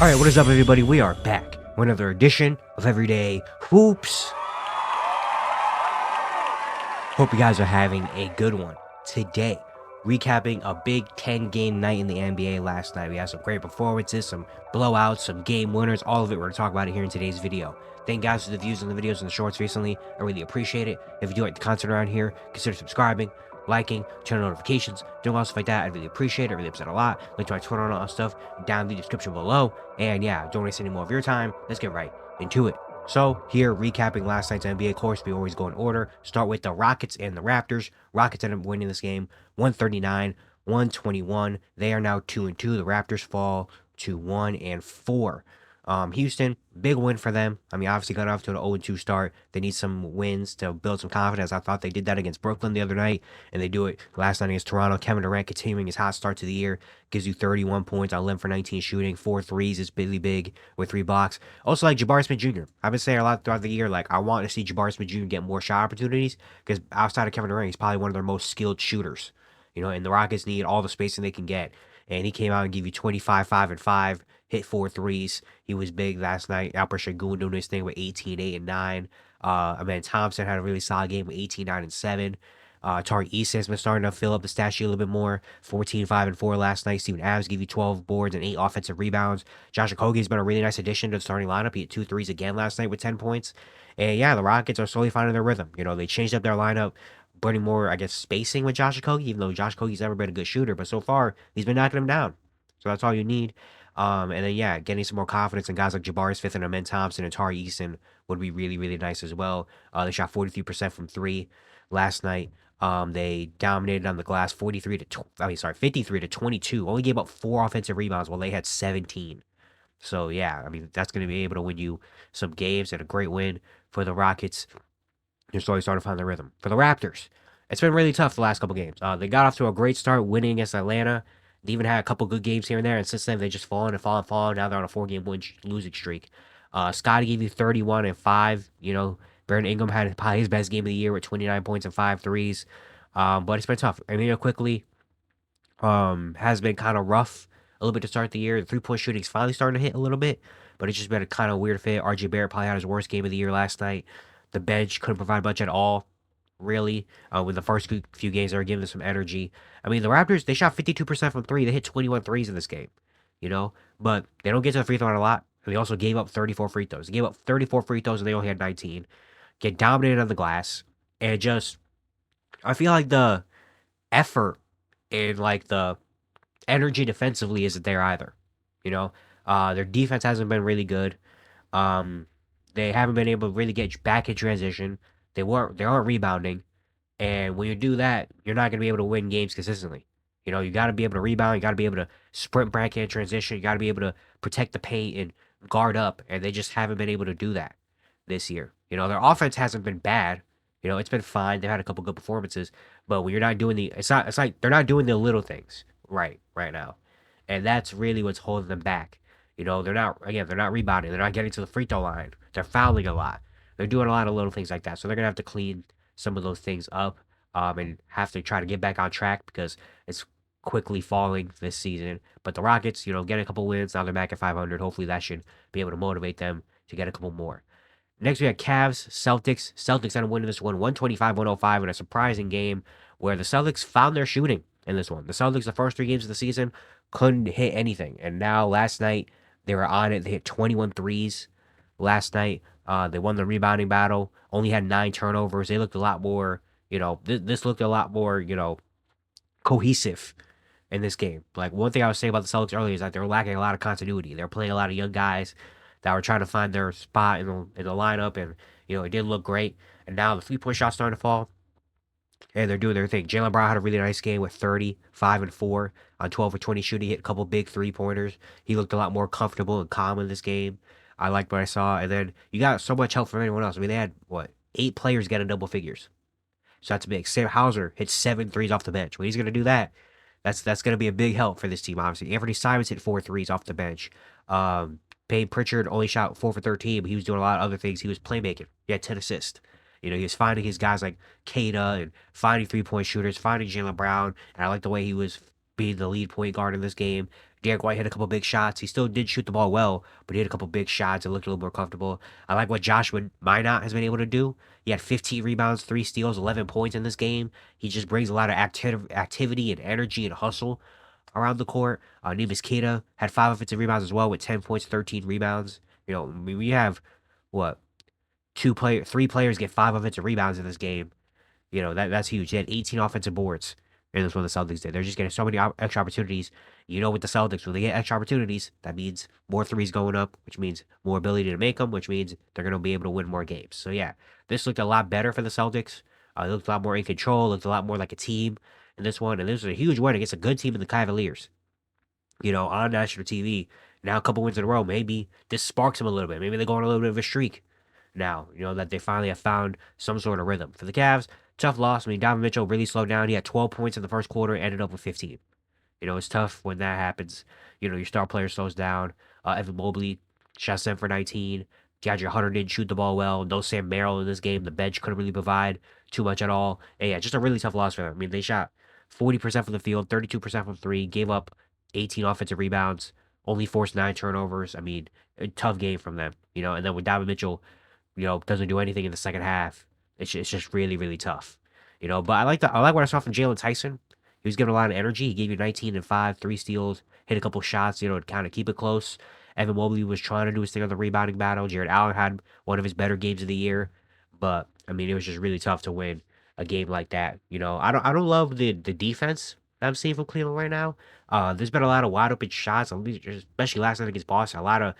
Alright, what is up everybody? We are back with another edition of Everyday Hoops. Hope you guys are having a good one. Today, recapping a Big 10 game night in the NBA last night. We had some great performances, some blowouts, some game winners, all of it. We're going to talk about it here in today's video. Thank you guys for the views on the videos and the shorts recently. I really appreciate it. If you do like the content around here, consider subscribing, liking, turn on notifications, doing all stuff like that. I'd really appreciate it. Really upset a lot. Link to my Twitter and all that stuff down in the description below. And yeah, don't waste any more of your time. Let's get right into it. So here, recapping last night's NBA course, we always go in order. Start with the Rockets and the Raptors. Rockets ended up winning this game 139-121. They are now 2-2. The Raptors fall to 1-4. Houston, big win for them. I mean, obviously got off to an 0-2 start. They need some wins to build some confidence. I thought they did that against Brooklyn the other night, and they do it last night against Toronto. Kevin Durant continuing his hot start to the year, gives you 31 points on 11 for 19 shooting, 4 threes is really big with 3 blocks. Also, like Jabari Smith Jr. I've been saying a lot throughout the year, like I want to see Jabari Smith Jr. get more shot opportunities because outside of Kevin Durant, he's probably one of their most skilled shooters. And the Rockets need all the spacing they can get. And he came out and gave you 25, 5, and 5, hit 4 threes. He was big last night. Alper Şengün doing his thing with 18, 8, and 9. Amen Thompson had a really solid game with 18, 9, and 7. Tari Eason has been starting to fill up the stat sheet a little bit more. 14, 5, and 4 last night. Steven Adams gave you 12 boards and 8 offensive rebounds. Josh Okogie's been a really nice addition to the starting lineup. He hit 2 threes again last night with 10 points. And yeah, the Rockets are slowly finding their rhythm. They changed up their lineup, putting more, I guess, spacing with Josh Okogie, even though Josh Okogie's never been a good shooter. But so far, he's been knocking him down. So that's all you need. And then, yeah, getting some more confidence in guys like Jabari Smith and Amen Thompson and Tari Eason would be really, really nice as well. They shot 43% from 3 last night. They dominated on the glass 53 to 22. Only gave up 4 offensive rebounds while they had 17. So, yeah, I mean, that's going to be able to win you some games and a great win for the Rockets. They're slowly starting to find their rhythm. For the Raptors, it's been really tough the last couple games. They got off to a great start winning against Atlanta. They even had a couple good games here and there, and since then they just fallen. Now they're on a 4-game losing streak. Scotty gave you 31 and 5. Brandon Ingram had probably his best game of the year with 29 points and 5 threes. But it's been tough. Emilio quickly has been kind of rough a little bit to start the year. The 3-point shooting's finally starting to hit a little bit, but it's just been a kind of weird fit. RJ Barrett probably had his worst game of the year last night. The bench couldn't provide much at all, really. With the first few games, they were giving them some energy. I mean, the Raptors, they shot 52% from 3. They hit 21 threes in this game, but they don't get to the free throw line a lot. And they also gave up 34 free throws. They gave up 34 free throws, and they only had 19. Get dominated on the glass, and I feel like the effort and like the energy defensively isn't there either. Their defense hasn't been really good. They haven't been able to really get back in transition. They aren't rebounding. And when you do that, you're not going to be able to win games consistently. You got to be able to rebound. You got to be able to sprint back in transition. You got to be able to protect the paint and guard up. And they just haven't been able to do that this year. Their offense hasn't been bad. It's been fine. They've had a couple good performances. But when you're not doing it's like they're not doing the little things right now. And that's really what's holding them back. They're not rebounding. They're not getting to the free throw line. They're fouling a lot. They're doing a lot of little things like that. So they're going to have to clean some of those things up and have to try to get back on track because it's quickly falling this season. But the Rockets, getting a couple wins. Now they're back at 500. Hopefully that should be able to motivate them to get a couple more. Next, we had Cavs, Celtics. Celtics ended up winning this one 125-105 in a surprising game where the Celtics found their shooting in this one. The Celtics, the first 3 games of the season, couldn't hit anything. And now last night, they were on it. They hit 21 threes last night. They won the rebounding battle. Only had 9 turnovers. They looked a lot more, this looked a lot more, cohesive in this game. Like, one thing I was saying about the Celtics earlier is that they were lacking a lot of continuity. They were playing a lot of young guys that were trying to find their spot in the lineup, and, it did look great. And now the 3-point shot's starting to fall, and they're doing their thing. Jaylen Brown had a really nice game with 30, 5, and 4 on 12 or 20 shooting. He hit a couple big 3-pointers. He looked a lot more comfortable and calm in this game. I liked what I saw. And then you got so much help from anyone else. I mean, they had, 8 players getting double figures. So that's big. Sam Hauser hit 7 threes off the bench. When he's going to do that, that's going to be a big help for this team, obviously. Anthony Simons hit 4 threes off the bench. Payne Pritchard only shot 4 for 13, but he was doing a lot of other things. He was playmaking. He had 10 assists. He was finding his guys like Kada and finding 3-point shooters, finding Jaylen Brown. And I like the way he was being the lead point guard in this game, Derek White hit a couple big shots. He still did shoot the ball well, but he hit a couple big shots and looked a little more comfortable. I like what Joshua Minot has been able to do. He had 15 rebounds, 3 steals, 11 points in this game. He just brings a lot of activity and energy and hustle around the court. Neemias Queta had 5 offensive rebounds as well with 10 points, 13 rebounds. We have what 3 players get 5 offensive rebounds in this game. That's huge. They had 18 offensive boards in this one the Celtics did. They're just getting so many extra opportunities. With the Celtics, when they get extra opportunities, that means more threes going up, which means more ability to make them, which means they're going to be able to win more games. So yeah, this looked a lot better for the Celtics. It looked a lot more in control. Looked a lot more like a team in this one, and this was a huge win against a good team in the Cavaliers. On national TV. Now a couple wins in a row, maybe this sparks them a little bit. Maybe they go on a little bit of a streak now, that they finally have found some sort of rhythm. For the Cavs, tough loss. I mean, Donovan Mitchell really slowed down. He had 12 points in the first quarter, ended up with 15. It's tough when that happens. Your star player slows down. Evan Mobley shot 7 for 19. DeAndre Hunter didn't shoot the ball well. No Sam Merrill in this game. The bench couldn't really provide too much at all. And yeah, just a really tough loss for them. I mean, they shot 40% from the field, 32% from three, gave up 18 offensive rebounds, only forced 9 turnovers. I mean, a tough game from them. And then with Donovan Mitchell, doesn't do anything in the second half. It's just really, really tough. But I like what I saw from Jalen Tyson. He was giving a lot of energy. He gave you 19 and 5, 3 steals, hit a couple shots, to kind of keep it close. Evan Mobley was trying to do his thing on the rebounding battle. Jared Allen had one of his better games of the year. But I mean, it was just really tough to win a game like that. I don't love the defense that I'm seeing from Cleveland right now. There's been a lot of wide open shots, especially last night against Boston. A lot of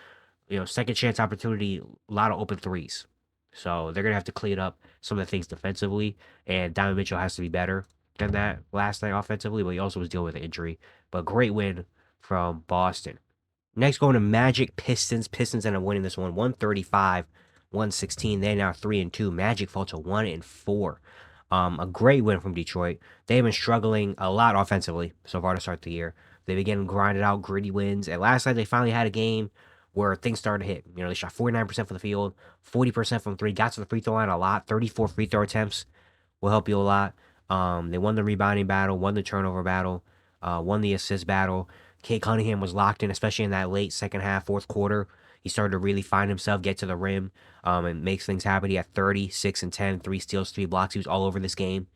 second chance opportunity, a lot of open threes. So they're gonna have to clean up some of the things defensively, and Donovan Mitchell has to be better than that last night offensively, but he also was dealing with an injury. But great win from Boston. Next, going to Magic Pistons. Pistons end up winning this one 135, 116. They're now 3-2. Magic fall to 1-4. A great win from Detroit. They've been struggling a lot offensively so far to start the year. They've been getting grinded out, gritty wins. And last night they finally had a game where things started to hit. They shot 49% from the field, 40% from three, got to the free throw line a lot, 34 free throw attempts will help you a lot. They won the rebounding battle, won the turnover battle, won the assist battle. Kate Cunningham was locked in, especially in that late second half, fourth quarter. He started to really find himself, get to the rim, and makes things happen. He had 30, 6 and 10, 3 steals, 3 blocks. He was all over this game.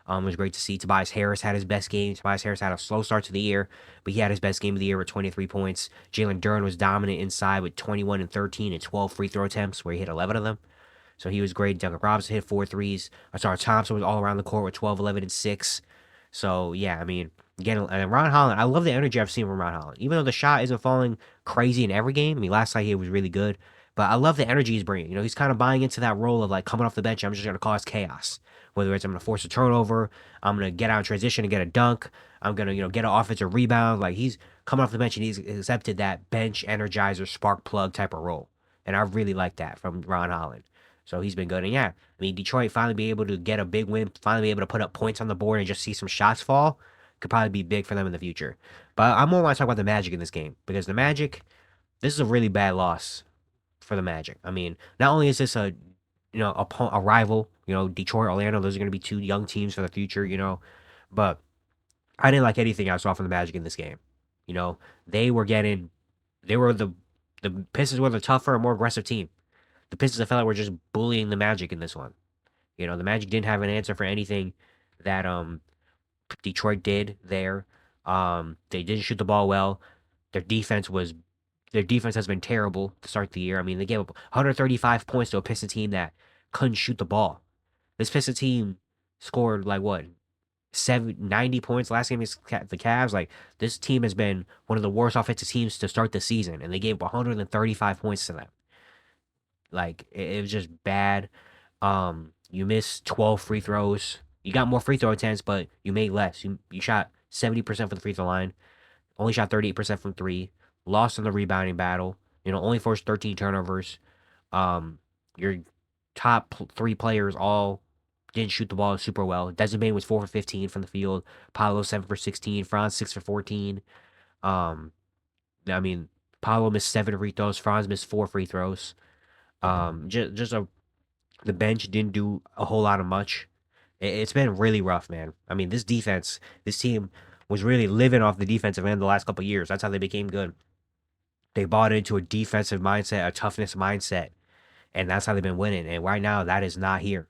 It was great to see. Tobias Harris had his best game. Tobias Harris had a slow start to the year, but he had his best game of the year with 23 points. Jalen Duren was dominant inside with 21 and 13 and 12 free throw attempts, where he hit 11 of them. So he was great. Duncan Robinson hit 4 threes. Sorry, Thompson was all around the court with 12, 11, and 6. So, yeah, I mean, again, and Ron Holland, I love the energy I've seen from Ron Holland. Even though the shot isn't falling crazy in every game. I mean, last night he was really good. But I love the energy he's bringing. He's kind of buying into that role of, like, coming off the bench, I'm just going to cause chaos. Whether it's I'm going to force a turnover, I'm going to get out in transition and get a dunk, I'm going to, get an offensive rebound. Like, he's coming off the bench and he's accepted that bench energizer, spark plug type of role. And I really like that from Ron Holland. So he's been good. And yeah, I mean, Detroit finally be able to get a big win, finally be able to put up points on the board and just see some shots fall could probably be big for them in the future. But I more want to talk about the Magic in this game because the Magic, this is a really bad loss for the Magic. I mean, not only is this a rival, Detroit, Orlando, those are going to be two young teams for the future, but I didn't like anything I saw from the Magic in this game. They were getting, they were the Pistons were the tougher and more aggressive team. The Pistons, I felt like were just bullying the Magic in this one. The Magic didn't have an answer for anything that Detroit did there. They didn't shoot the ball well. Their defense was their defense has been terrible to start the year. I mean, they gave up 135 points to a Pistons team that couldn't shoot the ball. This Pistons team scored like what 90 points last game against the Cavs. Like this team has been one of the worst offensive teams to start the season, and they gave up 135 points to them. Like it was just bad. You missed 12 free throws. You got more free throw attempts, but you made less. You shot 70% from the free throw line. Only shot 38% from three. Lost in the rebounding battle. Only forced 13 turnovers. Your top three players all didn't shoot the ball super well. Desmond Bane was 4 for 15 from the field. Paolo 7 for 16. Franz 6 for 14. I mean, Paolo missed 7 free throws. Franz missed 4 free throws. The bench didn't do a whole lot of much. It's been really rough, man. I mean, this defense, this team was really living off the defensive end the last couple of years. That's how they became good. They bought into a defensive mindset, a toughness mindset, and that's how they've been winning. And right now, that is not here.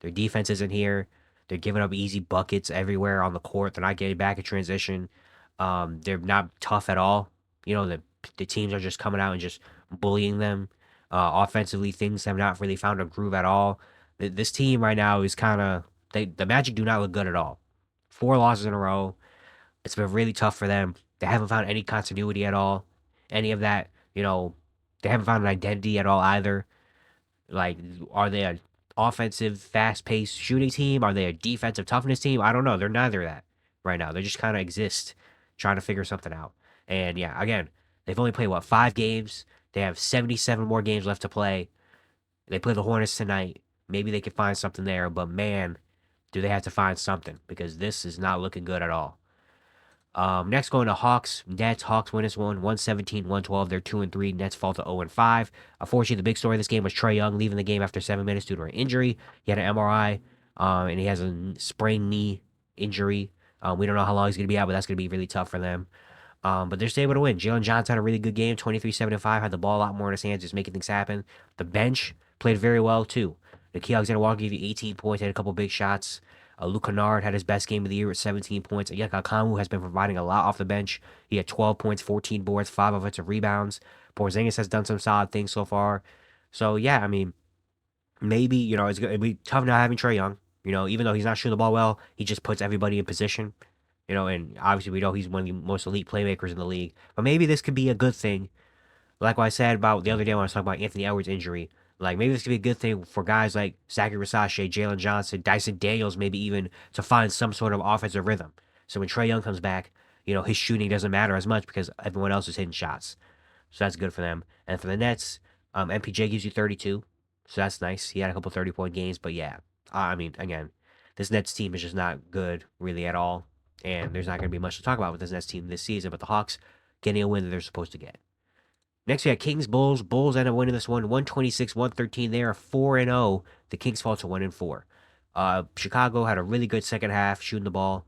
Their defense isn't here. They're giving up easy buckets everywhere on the court. They're not getting back in transition. They're not tough at all. The teams are just coming out and just bullying them. Offensively, things have not really found a groove at all. This team right now is kind of the Magic do not look good at all. 4 losses in a row. It's been really tough for them. They haven't found any continuity at all. Any of that, they haven't found an identity at all either. Like, are they an offensive, fast paced shooting team? Are they a defensive toughness team? I don't know. They're neither of that right now. They just kind of exist trying to figure something out. And yeah, again, they've only played, what, 5 games? They have 77 more games left to play. They play the Hornets tonight. Maybe they could find something there, but man, do they have to find something because this is not looking good at all. Next, going to Hawks. Nets. Hawks win this one, 117-112. They're 2-3. Nets fall to 0-5. Unfortunately, the big story of this game was Trae Young leaving the game after 7 minutes due to an injury. He had an MRI, and he has a sprained knee injury. We don't know how long he's going to be out, but that's going to be really tough for them. But they're still able to win. Jalen Johnson had a really good game, 23-7-5. Had the ball a lot more in his hands, just making things happen. The bench played very well too. Nikhil Alexander-Walker gave you 18 points, had a couple big shots. Luke Kennard had his best game of the year with 17 points. Onyeka Okongwu has been providing a lot off the bench. He had 12 points, 14 boards, 5 offensive rebounds. Porzingis has done some solid things so far. So yeah, I mean, maybe it'd be tough not having Trae Young. Even though he's not shooting the ball well, he just puts everybody in position. And obviously we know he's one of the most elite playmakers in the league. But maybe this could be a good thing. Like what I said about the other day when I was talking about Anthony Edwards' injury. Like, maybe this could be a good thing for guys like Zachary Versace, Jalen Johnson, Dyson Daniels, maybe even to find some sort of offensive rhythm. So when Trae Young comes back, his shooting doesn't matter as much because everyone else is hitting shots. So that's good for them. And for the Nets, MPJ gives you 32. So that's nice. He had a couple 30-point games. But yeah, I mean, again, this Nets team is just not good really at all. And there's not going to be much to talk about with this Nets team this season. But the Hawks getting a win that they're supposed to get. Next, we had Kings Bulls. Bulls end up winning this one 126-113. They are 4-0. The Kings fall to 1-4. Chicago had a really good second half shooting the ball.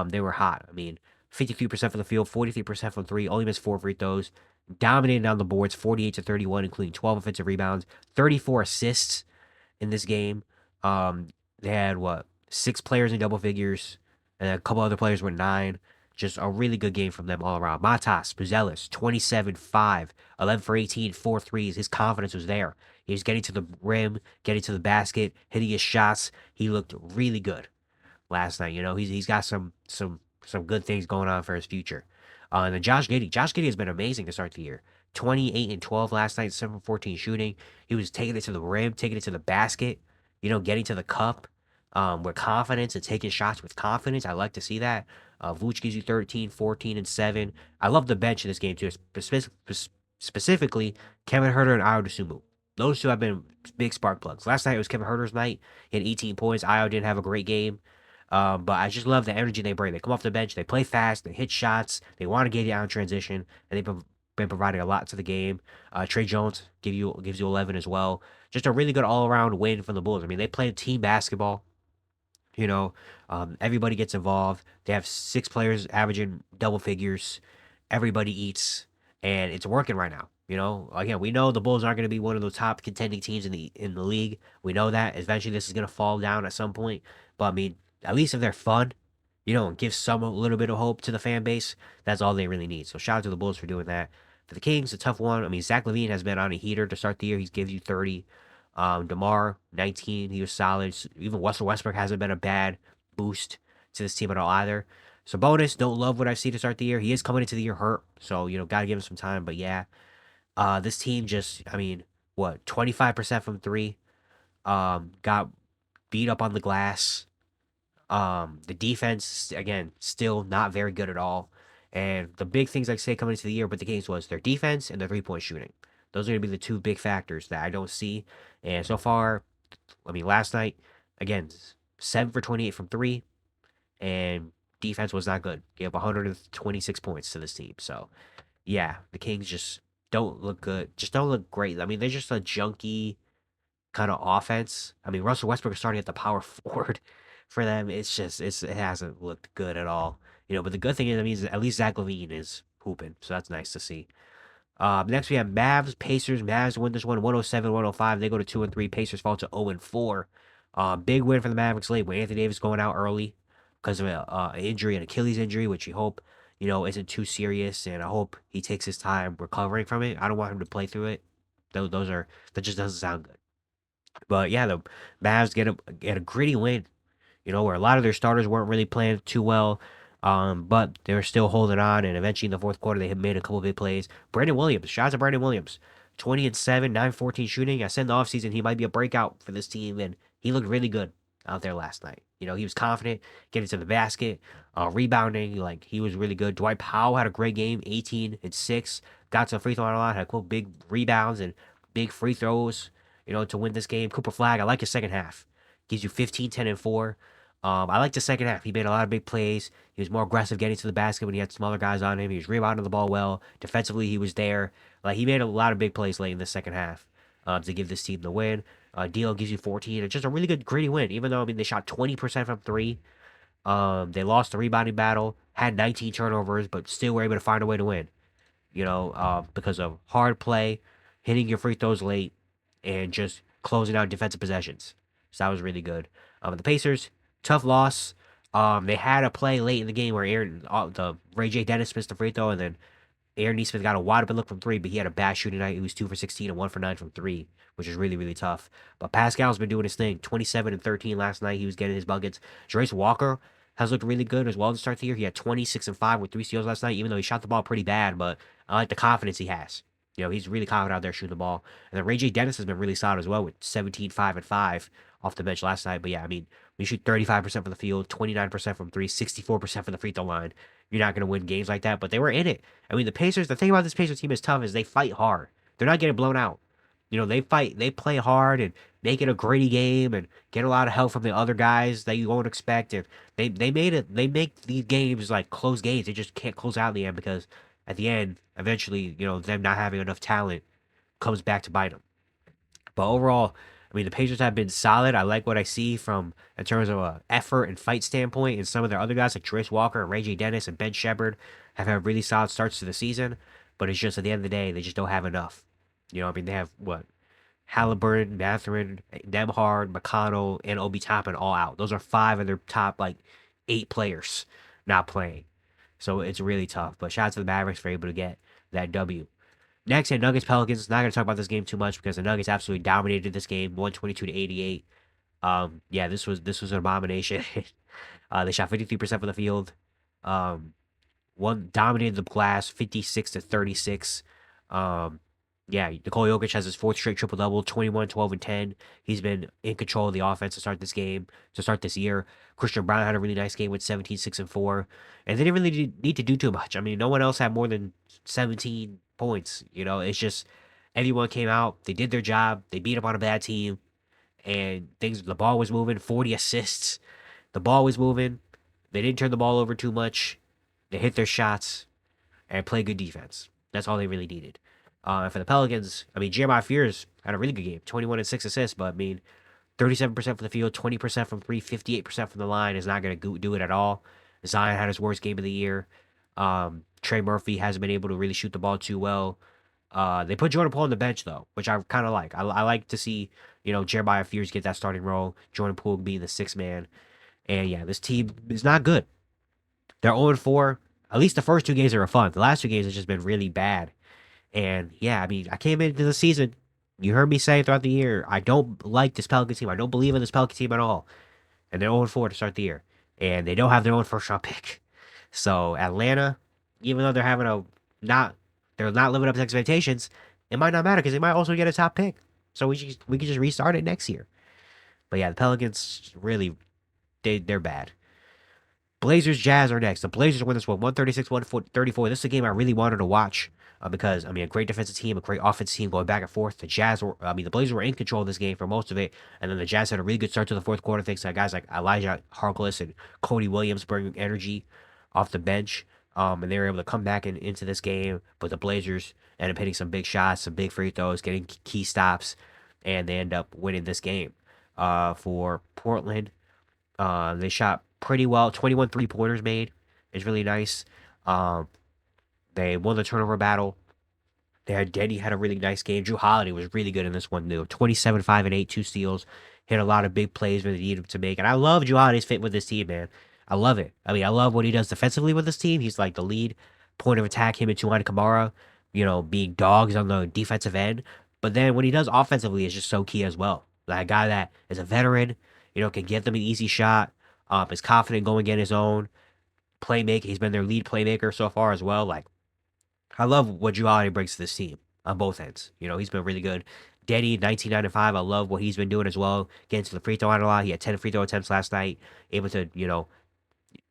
They were hot. I mean, 53% from the field, 43% from three, only missed 4 free throws. Dominated on the boards, 48-31, including 12 offensive rebounds, 34 assists in this game. They had, 6 players in double figures, and a couple other players were 9. Just a really good game from them all around. Matas, Buzelis, 27-5, 11 for 18, 4 threes. His confidence was there. He was getting to the rim, getting to the basket, hitting his shots. He looked really good last night. He's got some good things going on for his future. And then Josh Giddey. Josh Giddey has been amazing to start the year. 28-12 last night, 7 for 14 shooting. He was taking it to the rim, taking it to the basket, getting to the cup with confidence and taking shots with confidence. I like to see that. Vooch gives you 13, 14, and 7. I love the bench in this game, too. Specifically, Kevin Huerter and Ayo Dosunmu. Those two have been big spark plugs. Last night, it was Kevin Huerter's night. He had 18 points. Ayo didn't have a great game. But I just love the energy they bring. They come off the bench. They play fast. They hit shots. They want to get you out in transition. And they've been providing a lot to the game. Trey Jones gives you 11 as well. Just a really good all-around win from the Bulls. I mean, they play team basketball. Everybody gets involved. They have 6 players averaging double figures. Everybody eats, and it's working right now. Again, we know the Bulls aren't going to be one of the top contending teams in the league. We know that eventually this is going to fall down at some point. But I mean, at least if they're fun, and give a little bit of hope to the fan base, that's all they really need. So shout out to the Bulls for doing that. For the Kings, a tough one. I mean, Zach LaVine has been on a heater to start the year. He gives you 30. DeMar, 19. He was solid. Even Russell Westbrook hasn't been a bad boost to this team at all either. So bonus, don't love what I've seen to start the year. He is coming into the year hurt, so gotta give him some time. But yeah, this team just, I mean, 25% from 3. Got beat up on the glass. The defense, again, still not very good at all. And the big things I say coming into the year with the Kings was their defense and their 3-point shooting. Those are going to be the 2 big factors that I don't see. And so far, I mean, last night, again, 7 for 28 from 3, and defense was not good. Gave up 126 points to this team. So, yeah, the Kings just don't look good. Just don't look great. I mean, they're just a junky kind of offense. I mean, Russell Westbrook is starting at the power forward for them. It hasn't looked good at all. But the good thing is, that means at least Zach LaVine is hooping, so that's nice to see. Next we have Mavs, Pacers. Mavs win this one 107-105. They go to 2-3. Pacers fall to 0-4. Big win for the Mavericks late with Anthony Davis going out early because of an injury, an Achilles injury, which you hope, isn't too serious. And I hope he takes his time recovering from it. I don't want him to play through it. That just doesn't sound good. But yeah, the Mavs get a gritty win, where a lot of their starters weren't really playing too well. But they were still holding on, and eventually in the fourth quarter, they had made a couple big plays. Brandon Williams, shout out to Brandon Williams, 20-7, 9-14 shooting. I said in the offseason he might be a breakout for this team, and he looked really good out there last night. He was confident, getting to the basket, rebounding, like he was really good. Dwight Powell had a great game, 18-6, got to the free throw line a lot, had cool big rebounds and big free throws, to win this game. Cooper Flag, I like his second half. Gives you 15, 10, and 4. I like the second half. He made a lot of big plays. He was more aggressive getting to the basket when he had some other guys on him. He was rebounding the ball well. Defensively, he was there. Like he made a lot of big plays late in the second half to give this team the win. D'Lo gives you 14. It's just a really good gritty win. Even though they shot 20% from three. They lost the rebounding battle, had 19 turnovers, but still were able to find a way to win. Because of hard play, hitting your free throws late, and just closing out defensive possessions. So that was really good. The Pacers, tough loss. They had a play late in the game where the Ray J. Dennis missed the free throw, and then Aaron Nesmith got a wide open look from three, but he had a bad shooting night. He was 2 for 16 and 1 for 9 from three, which is really, really tough. But Pascal's been doing his thing. 27-13 last night. He was getting his buckets. Jarace Walker has looked really good as well to start the year. He had 26-5 with 3 steals last night, even though he shot the ball pretty bad, but I like the confidence he has. He's really confident out there shooting the ball. And then Ray J. Dennis has been really solid as well with 17, 5, and 5 off the bench last night. But yeah, when you shoot 35% from the field, 29% from three, 64% from the free throw line, you're not going to win games like that. But they were in it. The Pacers, the thing about this Pacers team is tough is they fight hard. They're not getting blown out. They fight, they play hard and make it a gritty game and get a lot of help from the other guys that you won't expect. And they make these games like close games. They just can't close out in the end because at the end, eventually, them not having enough talent comes back to bite them. But overall, the Pacers have been solid. I like what I see from in terms of a effort and fight standpoint. And some of their other guys like Jarace Walker and Ray J. Dennis and Ben Shepherd have had really solid starts to the season. But it's just at the end of the day, they just don't have enough. They have what? Halliburton, Mathurin, Nemhard, McConnell, and Obi Toppin all out. Those are 5 of their top 8 players not playing. So it's really tough. But shout out to the Mavericks for able to get that W. Next, and Nuggets Pelicans. Not going to talk about this game too much because the Nuggets absolutely dominated this game, 122-88. Yeah, this was an abomination. They shot 53% from the field. One dominated the glass, 56-36. Yeah, Nikola Jokic has his 4th straight triple double, 21, 12, and 10. He's been in control of the offense to start this year. Christian Brown had a really nice game with 17, 6, and 4. And they didn't really need to do too much. No one else had more than 17 points. It's just everyone came out, they did their job, they beat up on a bad team, and the ball was moving, 40 assists. The ball was moving. They didn't turn the ball over too much. They hit their shots and play good defense. That's all they really needed. For the Pelicans, Jeremiah Fears had a really good game, 21 and 6 assists, but 37% from the field, 20% from three, 58% from the line is not going to do it at all. Zion had his worst game of the year. Trey Murphy hasn't been able to really shoot the ball too well. They put Jordan Poole on the bench though, which I kind of like. I like to see Jeremiah Fears get that starting role. Jordan Poole being the 6th man, and yeah, this team is not good. They're 0-4. At least the first 2 games are fun. The last 2 games have just been really bad. And yeah, I came into the season. You heard me say throughout the year, I don't like this Pelican team. I don't believe in this Pelican team at all. And they're 0-4 to start the year. And they don't have their own first round pick. So Atlanta, even though they're not living up to expectations, it might not matter because they might also get a top pick. So we could just restart it next year. But yeah, the Pelicans really they're bad. Blazers Jazz are next. The Blazers win this one 136-134. This is a game I really wanted to watch because a great defensive team, a great offensive team going back and forth. The Blazers were in control of this game for most of it, and then the Jazz had a really good start to the fourth quarter thanks to guys like Elijah Harkless and Cody Williams bringing energy off the bench. And they were able to come back into this game, but the Blazers ended up hitting some big shots, some big free throws, getting key stops, and they end up winning this game. For Portland, they shot pretty well. 21 3-pointers made. is really nice. Um, they won the turnover battle. Denny had a really nice game. Drew Holiday was really good in this one, too. 27, 5, and 8, 2 steals. Hit a lot of big plays when they needed him to make. And I love Drew Holiday's fit with this team, man. I love it. I mean, I love what he does defensively with this team. He's like the lead point of attack, him and Tuan Kamara, being dogs on the defensive end. But then when he does offensively, it's just so key as well. Like a guy that is a veteran, can get them an easy shot, is confident going in his own playmaker. He's been their lead playmaker so far as well. Like, I love what Drew Holiday brings to this team on both ends. He's been really good. Denny, 1995, I love what he's been doing as well. Getting to the free throw line a lot. He had 10 free throw attempts last night. Able to,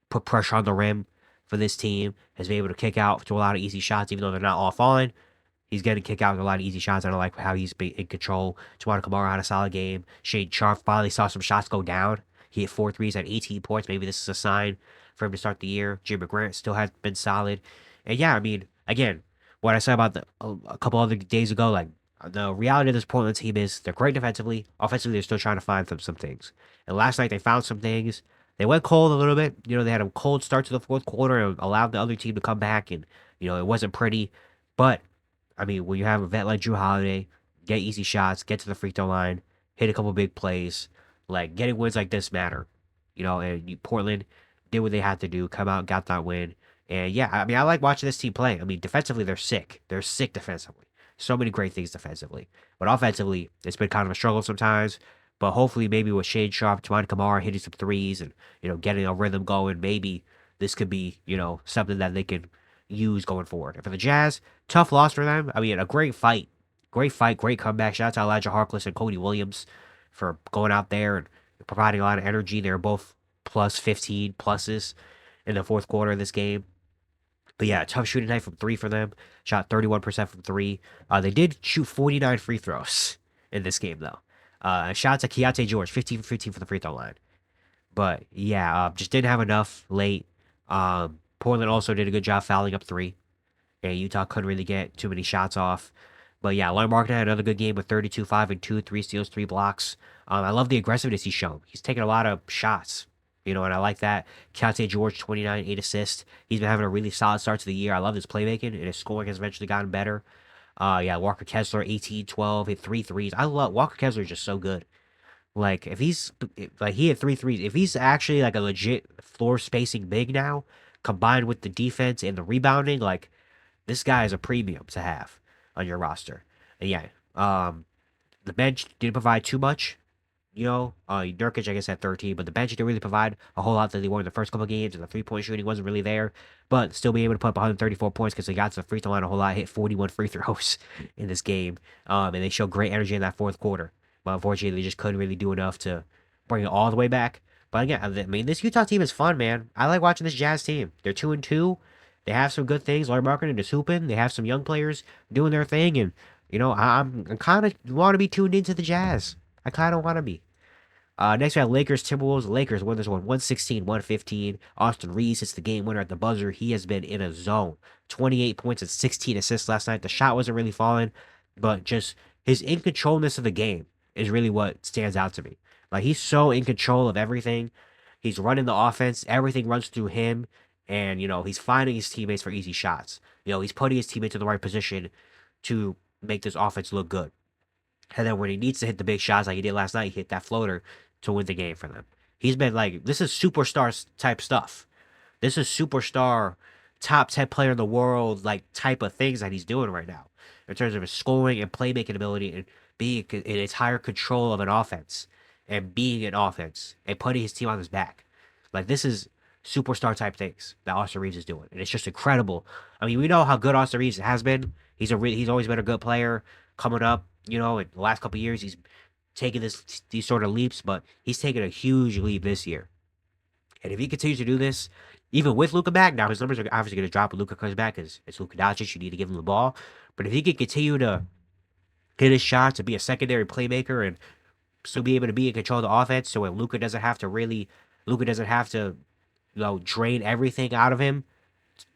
put pressure on the rim for this team. Has been able to kick out to a lot of easy shots, even though they're not all falling. He's getting kick out a lot of easy shots. I don't like how he's been in control. Juwan Kamara had a solid game. Shane Sharp finally saw some shots go down. He hit 4 threes at 18 points. Maybe this is a sign for him to start the year. Jimmy Grant still has been solid. And yeah, I mean, again, what I said about a couple other days ago, like the reality of this Portland team is they're great defensively. Offensively, they're still trying to find some things. And last night they found some things. They went cold a little bit. They had a cold start to the fourth quarter and allowed the other team to come back. And, it wasn't pretty. But, I mean, when you have a vet like Drew Holiday, get easy shots, get to the free throw line, hit a couple big plays, like getting wins like this matter. And Portland did what they had to do, come out, got that win. And yeah, I mean, I like watching this team play. I mean, defensively, they're sick. They're sick defensively. So many great things defensively. But offensively, it's been kind of a struggle sometimes. But hopefully, maybe with Shane Sharp, Juwan Kamara hitting some threes and, getting a rhythm going, maybe this could be, something that they can use going forward. And for the Jazz, tough loss for them. I mean, a great fight. Great fight, great comeback. Shout out to Elijah Harkless and Cody Williams for going out there and providing a lot of energy. They were both plus 15 pluses in the fourth quarter of this game. But yeah, tough shooting night from three for them. Shot 31% from three. They did shoot 49 free throws in this game, though. Shout out to Keontae George, 15 for 15 for the free throw line. But yeah, just didn't have enough late. Portland also did a good job fouling up three. And Utah couldn't really get too many shots off. But yeah, Laurie Marketing had another good game with 32, 5, and 2, 3 steals, 3 blocks. I love the aggressiveness he's shown. He's taking a lot of shots. And I like that. Keontae George, 29, 8 assists. He's been having a really solid start to the year. I love his playmaking, and his scoring has eventually gotten better. Yeah, Walker Kessler, 18, 12, hit 3 threes. I love Walker Kessler is just so good. Like, if he's, like, he hit 3 threes. If he's actually, like, a legit floor spacing big now, combined with the defense and the rebounding, like, this guy is a premium to have on your roster. And yeah, the bench didn't provide too much. Nurkic, I guess, had 13, but the bench didn't really provide a whole lot that they were in the first couple of games, and the three-point shooting wasn't really there. But still being able to put up 134 points because they got to the free throw line a whole lot, hit 41 free throws in this game. And they showed great energy in that fourth quarter. But unfortunately, they just couldn't really do enough to bring it all the way back. But again, I mean, this Utah team is fun, man. I like watching this Jazz team. They're 2-2. They have some good things. Larry Marketing is hooping. They have some young players doing their thing, and I'm kind of want to be tuned into the Jazz. I kind of want to be. Next we have Lakers Timberwolves. Lakers win this one 116-115. Austin Reaves hits the game winner at the buzzer. He has been in a zone. 28 points and 16 assists last night. The shot wasn't really falling, but just his in controlness of the game is really what stands out to me. Like, he's so in control of everything. He's running the offense. Everything runs through him. And, he's finding his teammates for easy shots. He's putting his teammates in the right position to make this offense look good. And then when he needs to hit the big shots like he did last night, he hit that floater to win the game for them. He's been like, this is superstar type stuff. This is superstar, top 10 player in the world, like, type of things that he's doing right now. In terms of his scoring and playmaking ability and being in entire control of an offense. And being an offense. And putting his team on his back. Like, this is superstar type things that Austin Reaves is doing. And it's just incredible. I mean, we know how good Austin Reaves has been. He's always been a good player coming up. In the last couple of years, he's taken these sort of leaps, but he's taken a huge leap this year. And if he continues to do this, even with Luka back, now his numbers are obviously going to drop when Luka comes back because it's Luka Doncic. You need to give him the ball. But if he can continue to hit his shots and be a secondary playmaker and still be able to be in control of the offense, so when Luka doesn't have to drain everything out of him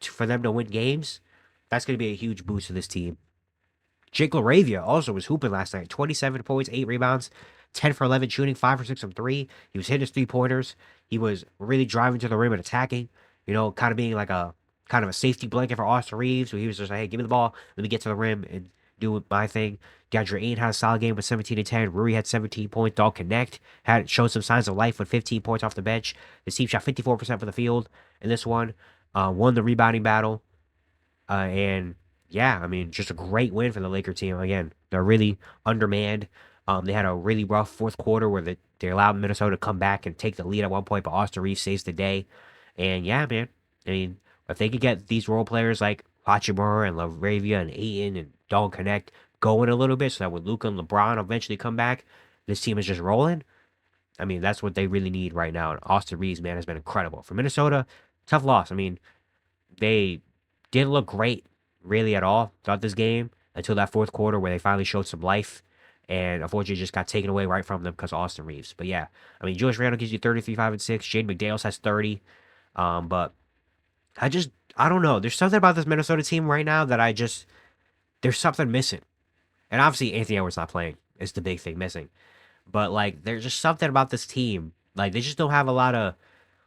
for them to win games, that's going to be a huge boost to this team. Jake LaRavia also was hooping last night. 27 points, 8 rebounds, 10 for 11 shooting, 5 for 6 from 3. He was hitting his 3-pointers. He was really driving to the rim and attacking. kind of being like a kind of a safety blanket for Austin Reaves, where he was just like, hey, give me the ball, let me get to the rim and do my thing. DeAndre Ayton had a solid game with 17 and 10. Rui had 17 points. Dog Connect had showed some signs of life with 15 points off the bench. The team shot 54% from the field in this one. Won the rebounding battle. And yeah, I mean, just a great win for the Laker team. Again, they're really undermanned. They had a really rough fourth quarter where they allowed Minnesota to come back and take the lead at one point, but Austin Reeves saves the day. And yeah, man, I mean, if they could get these role players like Hachimura and Laravia and Aiton and Dalton Connect going a little bit, so that when Luka and LeBron eventually come back, this team is just rolling. I mean, that's what they really need right now. And Austin Reeves, man, has been incredible. For Minnesota, tough loss. I mean, they didn't look great really at all throughout this game until that fourth quarter where they finally showed some life. And unfortunately, just got taken away right from them because of Austin Reeves. But yeah, I mean, Julius Randle gives you 33, 5, and 6. Jaden McDaniels has 30. But I don't know. There's something about this Minnesota team right now that there's something missing. And obviously, Anthony Edwards not playing is the big thing missing. But like, there's just something about this team. Like, they just don't have a lot of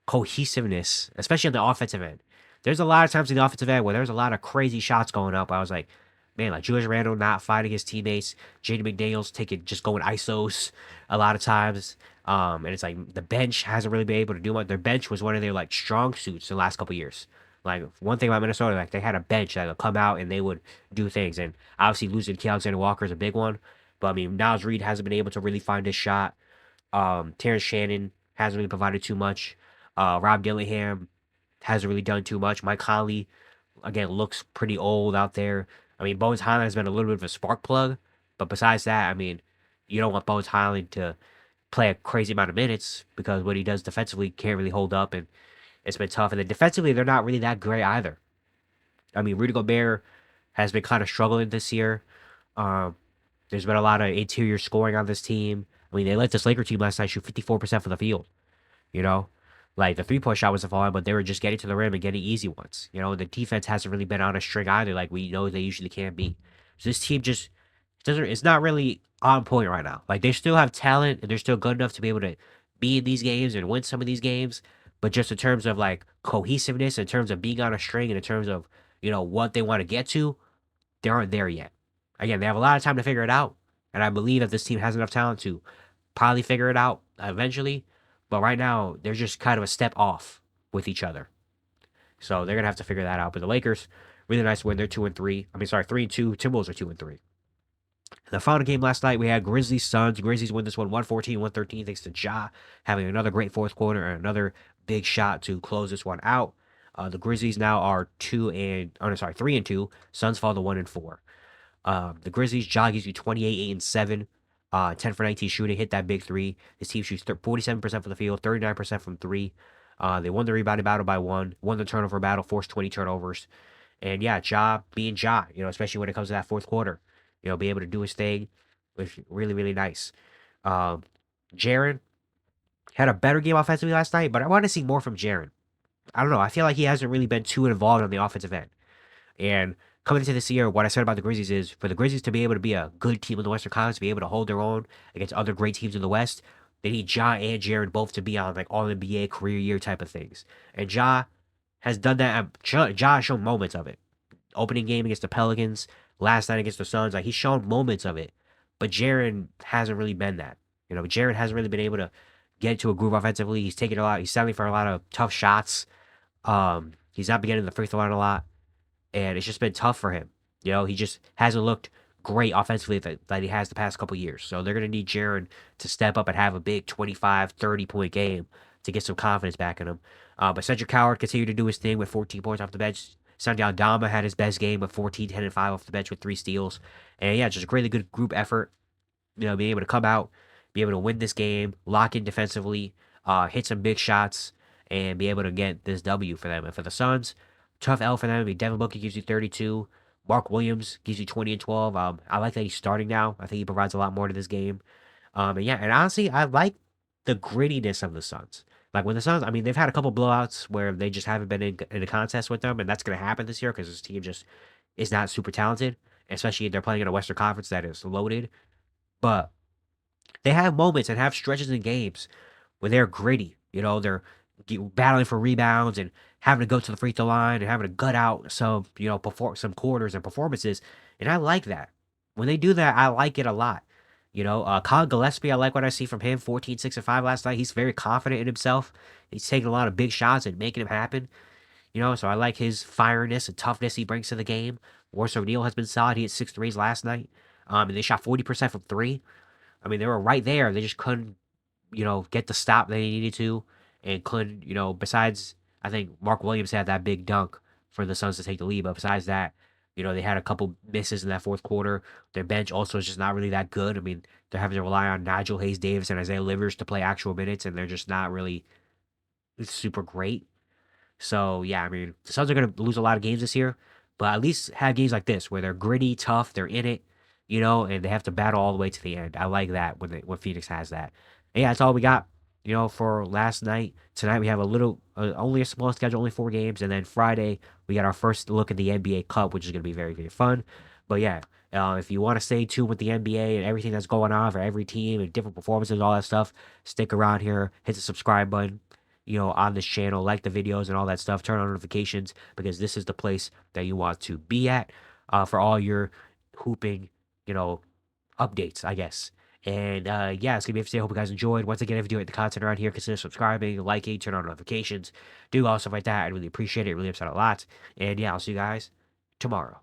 cohesiveness, especially on the offensive end. There's a lot of times in the offensive end where there's a lot of crazy shots going up. I was like, man, like Julius Randle not fighting his teammates, Jaden McDaniels just going ISOs a lot of times. And it's like the bench hasn't really been able to do much. Their bench was one of their like strong suits in the last couple years. Like one thing about Minnesota, like they had a bench that would come out and they would do things. And obviously losing Key Alexander Walker is a big one. But I mean, Niles Reed hasn't been able to really find his shot. Terrence Shannon hasn't really provided too much. Rob Dillingham hasn't really done too much. Mike Conley, again, looks pretty old out there. I mean, Bones Highland has been a little bit of a spark plug, but besides that, I mean, you don't want Bones Highland to play a crazy amount of minutes because what he does defensively can't really hold up, and it's been tough. And then defensively, they're not really that great either. I mean, Rudy Gobert has been kind of struggling this year. Um, there's been a lot of interior scoring on this team. I mean, they let this Laker team last night shoot 54% from the field. You know, like the 3-point shot wasn't falling, but they were just getting to the rim and getting easy ones. The defense hasn't really been on a string either, like we know they usually can be. So this team just doesn't. It's not really on point right now. Like they still have talent and they're still good enough to be able to be in these games and win some of these games. But just in terms of like cohesiveness, in terms of being on a string, and in terms of what they want to get to, they aren't there yet. Again, they have a lot of time to figure it out, and I believe that this team has enough talent to probably figure it out eventually. But right now, they're just kind of a step off with each other. So they're gonna have to figure that out. But the Lakers, really nice win. They're 2-3. I mean, sorry, 3-2. Timberwolves are 2-3. The final game last night, we had Grizzlies Suns. Grizzlies win this one 114-113 thanks to Ja having another great fourth quarter and another big shot to close this one out. The Grizzlies now are 3-2. Suns fall to 1-4. The Grizzlies, Ja gives you 28, 8, and 7. 10 for 19 shooting, hit that big three. His team shoots 47% from the field, 39% from three. They won the rebounding battle by one, won the turnover battle, forced 20 turnovers. And yeah, Ja being Ja, especially when it comes to that fourth quarter, be able to do his thing was really, really nice. Um, Jaren had a better game offensively last night, but I want to see more from Jaren. I don't know. I feel like he hasn't really been too involved on the offensive end. And coming into this year, what I said about the Grizzlies is for the Grizzlies to be able to be a good team in the Western Conference, to be able to hold their own against other great teams in the West, they need Ja and Jared both to be on like all NBA career year type of things. And Ja has done that. Ja has shown moments of it. Opening game against the Pelicans, last night against the Suns, like he's shown moments of it. But Jaren hasn't really been that. Jaren hasn't really been able to get into a groove offensively. He's taking a lot. He's settling for a lot of tough shots. He's not been getting the free throw line a lot, and it's just been tough for him. He just hasn't looked great offensively that he has the past couple years. So they're going to need Jaren to step up and have a big 25, 30-point game to get some confidence back in him. But Cedric Howard continued to do his thing with 14 points off the bench. Sandy Aldama had his best game with 14, 10, and 5 off the bench with 3 steals. And yeah, just a really good group effort. Being able to come out, be able to win this game, lock in defensively, hit some big shots, and be able to get this W for them. And for the Suns, tough L for them. I mean, Devin Booker gives you 32. Mark Williams gives you 20 and 12. I like that he's starting now. I think he provides a lot more to this game. And yeah, and honestly, I like the grittiness of the Suns. Like when the Suns, I mean, they've had a couple blowouts where they just haven't been in a contest with them, and that's going to happen this year because this team just is not super talented, especially if they're playing in a Western Conference that is loaded. But they have moments and have stretches in games where they're gritty. battling for rebounds and having to go to the free throw line and having to gut out some, perform some quarters and performances. And I like that. When they do that, I like it a lot. Colin Gillespie, I like what I see from him. 14, 6, and 5 last night. He's very confident in himself. He's taking a lot of big shots and making them happen. So I like his fireness and toughness he brings to the game. Warsaw O'Neal has been solid. He hit 6 threes last night. And they shot 40% from three. I mean, they were right there. They just couldn't, get the stop they needed to, and couldn't, besides, I think Mark Williams had that big dunk for the Suns to take the lead. But besides that, they had a couple misses in that fourth quarter. Their bench also is just not really that good. I mean, they're having to rely on Nigel Hayes-Davis and Isaiah Livers to play actual minutes, and they're just not really super great. So yeah, I mean, the Suns are gonna lose a lot of games this year, but at least have games like this where they're gritty, tough, they're in it, and they have to battle all the way to the end. I like that when Phoenix has that. And yeah, that's all we got. For last night. Tonight we have only a small schedule, only 4 games, and then Friday we got our first look at the NBA Cup, which is gonna be very, very fun. But yeah, if you want to stay tuned with the NBA and everything that's going on for every team and different performances, and all that stuff, stick around here, hit the subscribe button on this channel, like the videos and all that stuff, turn on notifications, because this is the place that you want to be at for all your hooping, updates, I guess. And yeah, it's gonna be interesting. I hope you guys enjoyed. Once again, if you do like the content around here, consider subscribing, liking, turn on notifications, do all stuff like that. I'd really appreciate it. It really helps out a lot. And yeah, I'll see you guys tomorrow.